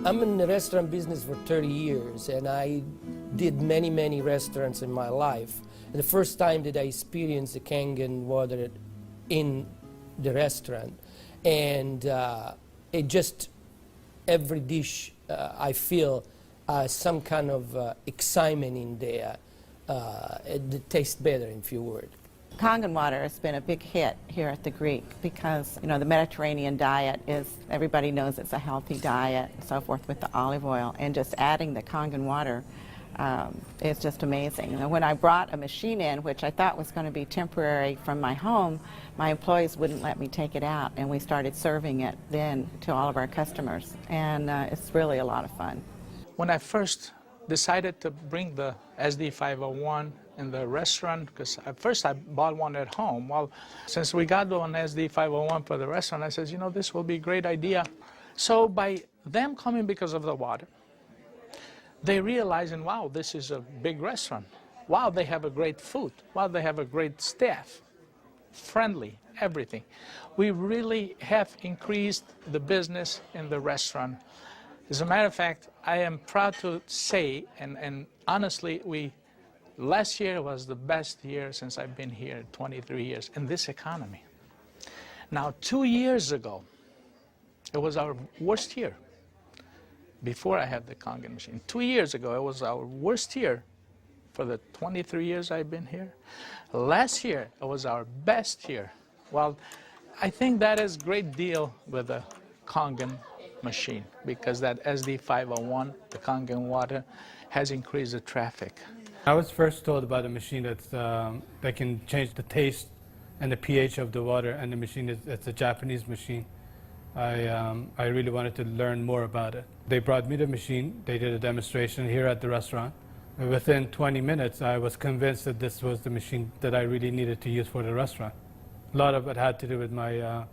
I'm in the restaurant business for 30 years, and I did many restaurants in my life. And the first time that I experienced the Kangen water in the restaurant, and it just, every dish I feel some kind of excitement in there. It tastes better, in few words. Kangen water has been a big hit here at the Greek because, you know, the Mediterranean diet is, everybody knows it's a healthy diet and so forth with the olive oil, and just adding the Kangen water is just amazing. And when I brought a machine in, which I thought was going to be temporary from my home, my employees wouldn't let me take it out, and we started serving it then to all of our customers, and it's really a lot of fun. When I first decided to bring the SD501 in the restaurant, because at first I bought one at home. Well, since we got one SD501 for the restaurant, I said, you know, this will be a great idea. So by them coming because of the water, they realizing, wow, this is a big restaurant. Wow, they have a great food. Wow, they have a great staff, friendly, everything. We really have increased the business in the restaurant. As a matter of fact, I am proud to say, and honestly, last year was the best year since I've been here, 23 years, in this economy. Now, 2 years ago, it was our worst year, before I had the Kangen machine. 2 years ago, it was our worst year for the 23 years I've been here. Last year, it was our best year. Well, I think that is a great deal with the Kangen machine, because that SD501, the Kangen water, has increased the traffic. I was first told about a machine that can change the taste and the pH of the water, and the machine it's a Japanese machine. I really wanted to learn more about it. They brought me the machine, they did a demonstration here at the restaurant. And within 20 minutes, I was convinced that this was the machine that I really needed to use for the restaurant. A lot of it had to do with my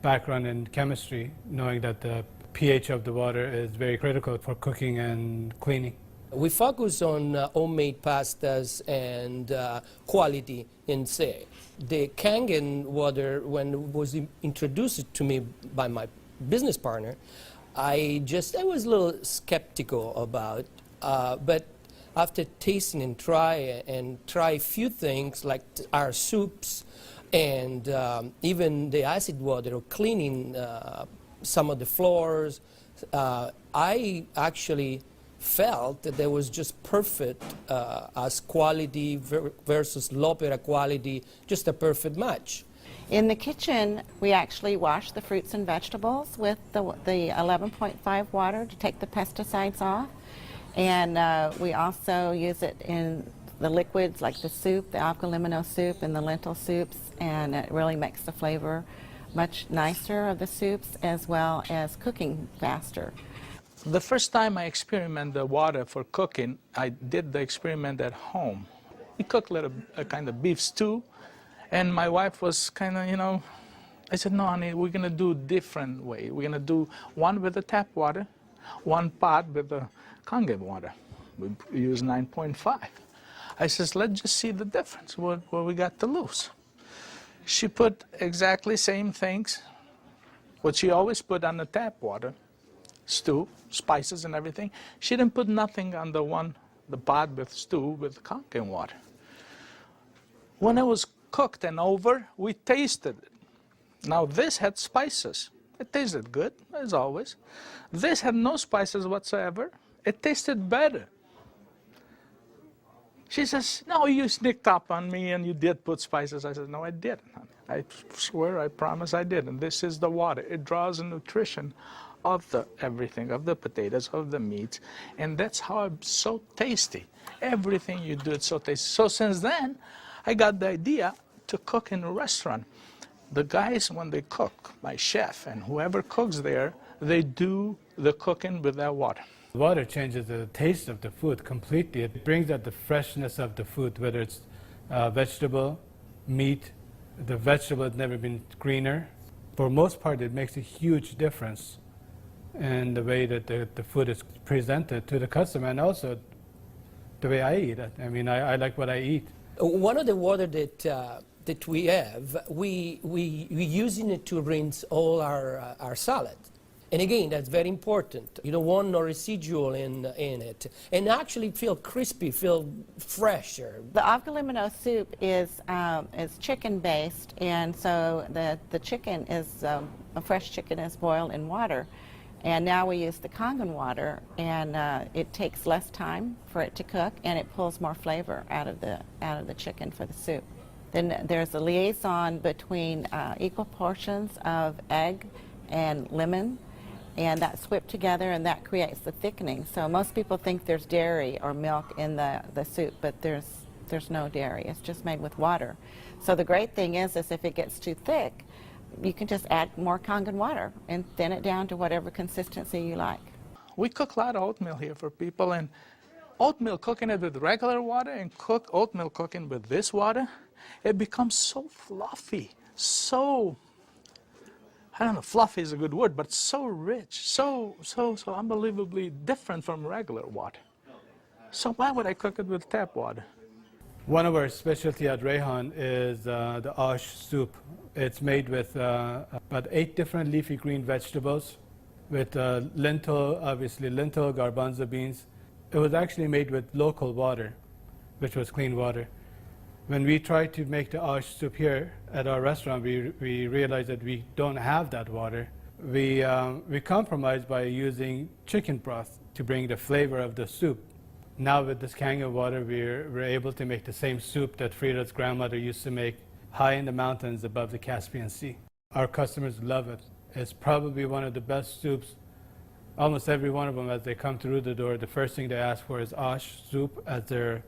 background in chemistry, knowing that the pH of the water is very critical for cooking and cleaning. We focus on homemade pastas and quality in say. The Kangen water, when it was introduced to me by my business partner, I was a little skeptical about, but after tasting and try a few things like our soups and even the acid water or cleaning some of the floors, I actually felt that there was just perfect as quality versus L'Opera quality, just a perfect match. In the kitchen, we actually wash the fruits and vegetables with the 11.5 water to take the pesticides off. And we also use it in the liquids like the soup, the alkaline soup and the lentil soups, and it really makes the flavor much nicer of the soups, as well as cooking faster. The first time I experimented the water for cooking, I did the experiment at home. We cooked a kind of beef stew, and my wife was kind of, you know, I said, no, honey, we're going to do a different way. We're going to do one with the tap water, one pot with the Kangen water. We use 9.5. I says, let's just see the difference, what we got to lose. She put exactly same things, what she always put on the tap water, stew, spices and everything. She didn't put nothing on the pot with stew with Kangen water. When it was cooked and over, we tasted it. Now this had spices. It tasted good, as always. This had no spices whatsoever. It tasted better. She says, no, you sneaked up on me and you did put spices. I said, no, I didn't, honey. I swear, I promise I did. And this is the water. It draws the nutrition of the everything, of the potatoes, of the meats. And that's how it's so tasty. Everything you do, it's so tasty. So since then, I got the idea to cook in a restaurant. The guys, when they cook, my chef and whoever cooks there, they do the cooking with that water. Water changes the taste of the food completely. It brings out the freshness of the food, whether it's vegetable, meat. The vegetable has never been greener. For most part, it makes a huge difference in the way that the food is presented to the customer, and also the way I eat it. I mean, I like what I eat. One of the water that we have, we using it to rinse all our salad. And again, that's very important. You don't want no residual in it. And actually feel crispy, feel fresher. The avocado soup is chicken-based, and so the chicken is, a fresh chicken is boiled in water. And now we use the Kangen water, and it takes less time for it to cook, and it pulls more flavor out of the chicken for the soup. Then there's a liaison between equal portions of egg and lemon, and that's whipped together, and that creates the thickening. So most people think there's dairy or milk in the soup, but there's no dairy. It's just made with water. So the great thing is if it gets too thick, you can just add more Kangen water and thin it down to whatever consistency you like. We cook a lot of oatmeal here for people, and oatmeal, cooking it with regular water and oatmeal cooking with this water, it becomes so fluffy, so, I don't know, fluffy is a good word, but so rich, so unbelievably different from regular water. So why would I cook it with tap water? One of our specialty at Rayhan is the ash soup. It's made with about 8 different leafy green vegetables, with lentil, obviously lentil, garbanzo beans. It was actually made with local water, which was clean water. When we tried to make the ash soup here at our restaurant, we realized that we don't have that water. We compromised by using chicken broth to bring the flavor of the soup. Now with this Kangen water, we're able to make the same soup that Frida's grandmother used to make high in the mountains above the Caspian Sea. Our customers love it. It's probably one of the best soups. Almost every one of them, as they come through the door, the first thing they ask for is ash soup as their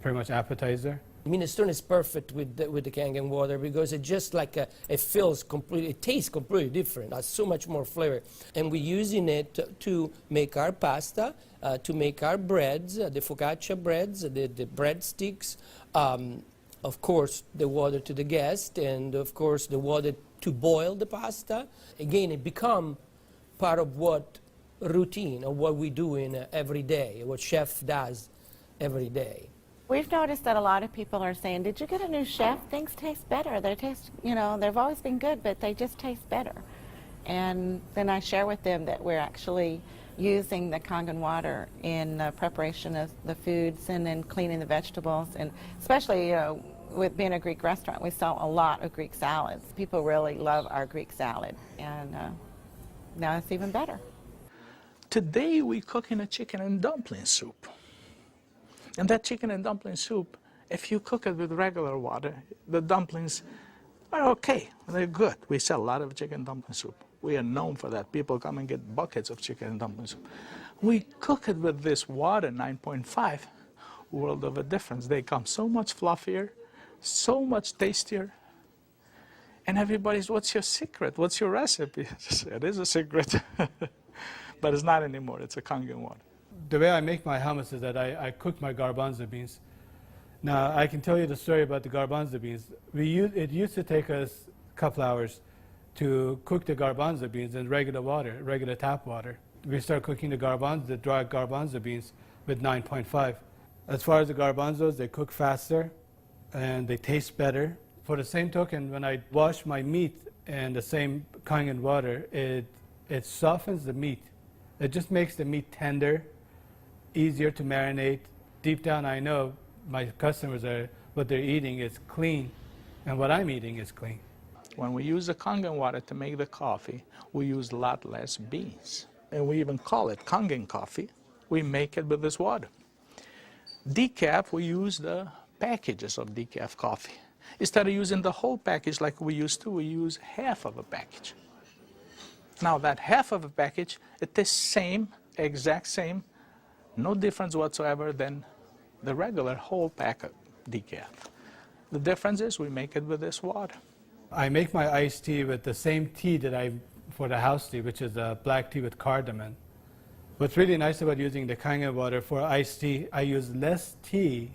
pretty much appetizer. Minestrone is perfect with the Kangen water because it just like it feels completely, it tastes completely different. Has so much more flavor, and we're using it to make our pasta, to make our breads, the focaccia breads, the breadsticks. Of course, the water to the guest, and of course the water to boil the pasta. Again, it become part of what routine of what we do in every day, what chef does every day. We've noticed that a lot of people are saying, did you get a new chef? Things taste better. They taste, you know, they've always been good, but they just taste better. And then I share with them that we're actually using the Kangen water in preparation of the foods and in cleaning the vegetables. And especially, you know, with being a Greek restaurant, we sell a lot of Greek salads. People really love our Greek salad. And now it's even better. Today we're cooking a chicken and dumpling soup. And that chicken and dumpling soup, if you cook it with regular water, the dumplings are okay. They're good. We sell a lot of chicken dumpling soup. We are known for that. People come and get buckets of chicken and dumpling soup. We cook it with this water, 9.5, world of a difference. They come so much fluffier, so much tastier. And everybody's, what's your secret? What's your recipe? It is a secret. But it's not anymore. It's a Kangen water. The way I make my hummus is that I cook my garbanzo beans. Now, I can tell you the story about the garbanzo beans. It used to take us a couple hours to cook the garbanzo beans in regular water, regular tap water. We start cooking the dry garbanzo beans with 9.5. As far as the garbanzos, they cook faster and they taste better. For the same token, when I wash my meat in the same Kangen water, it softens the meat. It just makes the meat tender, easier to marinate. Deep down, I know my customers what they're eating is clean, and what I'm eating is clean. When we use the Kangen water to make the coffee, we use a lot less beans. And we even call it Kangen coffee. We make it with this water. Decaf, we use the packages of decaf coffee. Instead of using the whole package like we used to, we use half of a package. Now that half of a package, it is same, exact same, no difference whatsoever than the regular whole pack of decaf. The difference is we make it with this water. I make my iced tea with the same tea that for the house tea, which is a black tea with cardamom. What's really nice about using the Kangen water for iced tea, I use less tea,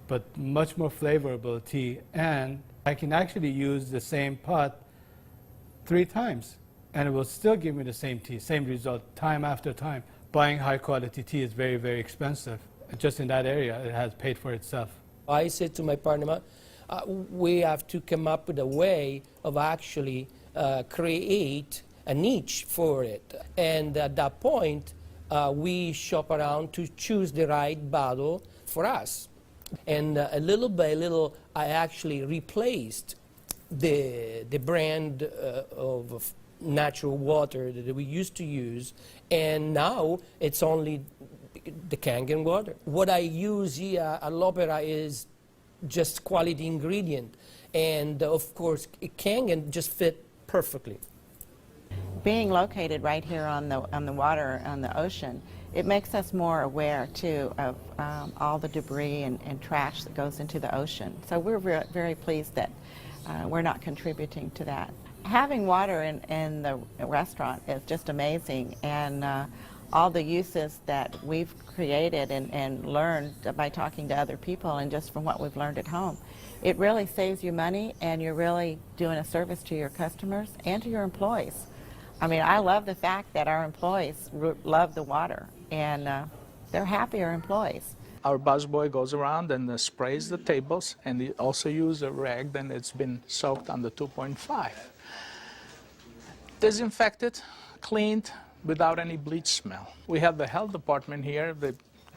but much more flavorful tea, and I can actually use the same pot 3 times, and it will still give me the same tea, same result, time after time. Buying high quality tea is very, very expensive. Just in that area, it has paid for itself. I said to my partner, we have to come up with a way of actually create a niche for it. And at that point, we shop around to choose the right bottle for us. And little by little, I actually replaced the brand of natural water that we used to use, and now it's only the Kangen water. What I use here at L'Opera is just quality ingredient, and of course, Kangen just fit perfectly. Being located right here on the water, on the ocean, it makes us more aware too of all the debris and trash that goes into the ocean. So we're very pleased that we're not contributing to that. Having water in the restaurant is just amazing, and all the uses that we've created and learned by talking to other people and just from what we've learned at home, it really saves you money, and you're really doing a service to your customers and to your employees. I mean, I love the fact that our employees love the water, and they're happier employees. Our busboy goes around and sprays the tables, and he also uses a rag, then it's been soaked on the 2.5. Disinfected, cleaned, without any bleach smell. We have the health department here that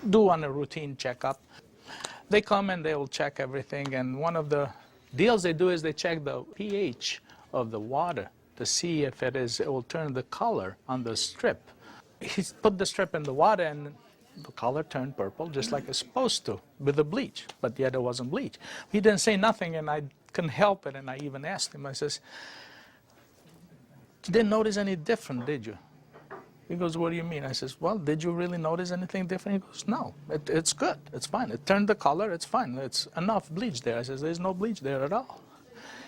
do on a routine checkup. They come and they will check everything, and one of the deals they do is they check the pH of the water to see if it will turn the color on the strip. He put the strip in the water and the color turned purple just like it's supposed to with the bleach, but yet it wasn't bleach. He didn't say nothing, and I couldn't help it, and I even asked him, I says, "You didn't notice any different, did you?" He goes, "What do you mean?" I says, "Well, did you really notice anything different?" He goes, "No, it's good, it's fine. It turned the color, it's fine. It's enough bleach there." I says, "There's no bleach there at all."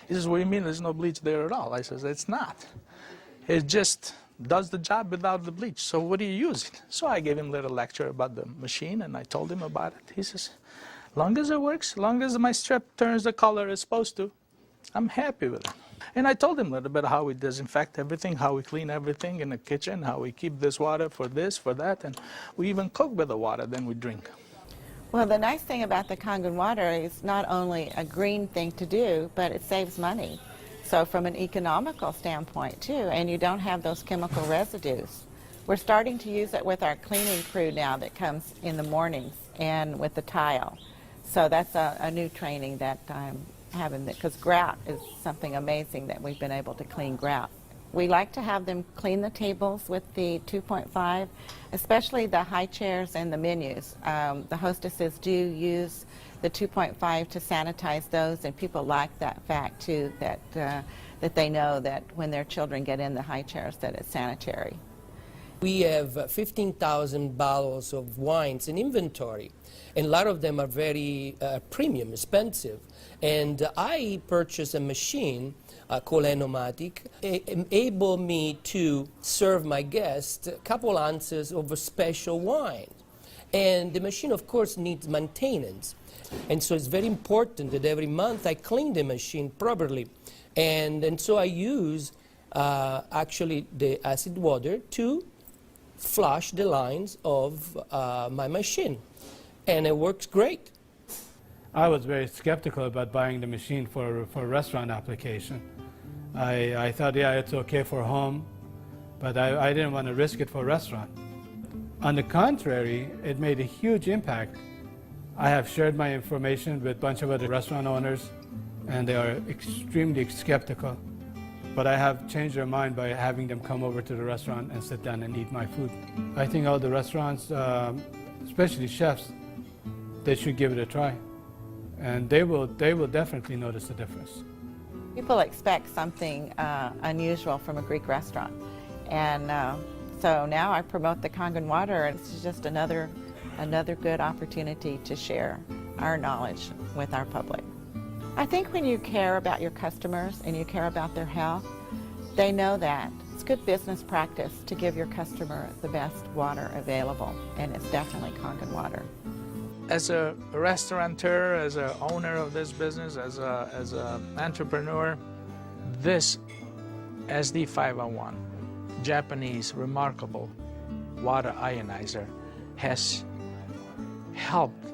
He says, "What do you mean there's no bleach there at all?" I says, "It's not. It just does the job without the bleach. So what do you use it?" So I gave him a little lecture about the machine, and I told him about it. He says, "Long as it works, long as my strip turns the color it's supposed to, I'm happy with it." And I told him a little bit how we disinfect everything, how we clean everything in the kitchen, how we keep this water for this, for that, and we even cook with the water, then we drink. Well, the nice thing about the Kangen water is not only a green thing to do, but it saves money. So from an economical standpoint too, and you don't have those chemical residues. We're starting to use it with our cleaning crew now that comes in the mornings and with the tile. So that's a new training that I'm having, because grout is something amazing that we've been able to clean grout. We like to have them clean the tables with the 2.5, especially the high chairs and the menus. The hostesses do use the 2.5 to sanitize those, and people like that fact too, that they know that when their children get in the high chairs that it's sanitary. We have 15,000 bottles of wines in inventory, and a lot of them are very premium, expensive. And I purchased a machine called Enomatic, enable me to serve my guests a couple ounces of a special wine. And the machine, of course, needs maintenance. And so it's very important that every month I clean the machine properly. And so I use actually the acid water to flush the lines of my machine. And it works great. I was very skeptical about buying the machine for a restaurant application. I thought, yeah, it's okay for home, but I didn't want to risk it for a restaurant. On the contrary, it made a huge impact. I have shared my information with a bunch of other restaurant owners, and they are extremely skeptical. But I have changed their mind by having them come over to the restaurant and sit down and eat my food. I think all the restaurants, especially chefs, they should give it a try. And they will definitely notice the difference. People expect something unusual from a Greek restaurant. And so now I promote the Kangen water, and it's just another good opportunity to share our knowledge with our public. I think when you care about your customers and you care about their health, they know that. It's good business practice to give your customer the best water available, and it's definitely Kangen water. As a restaurateur, as an owner of this business, as an entrepreneur, this SD501, Japanese remarkable water ionizer, has helped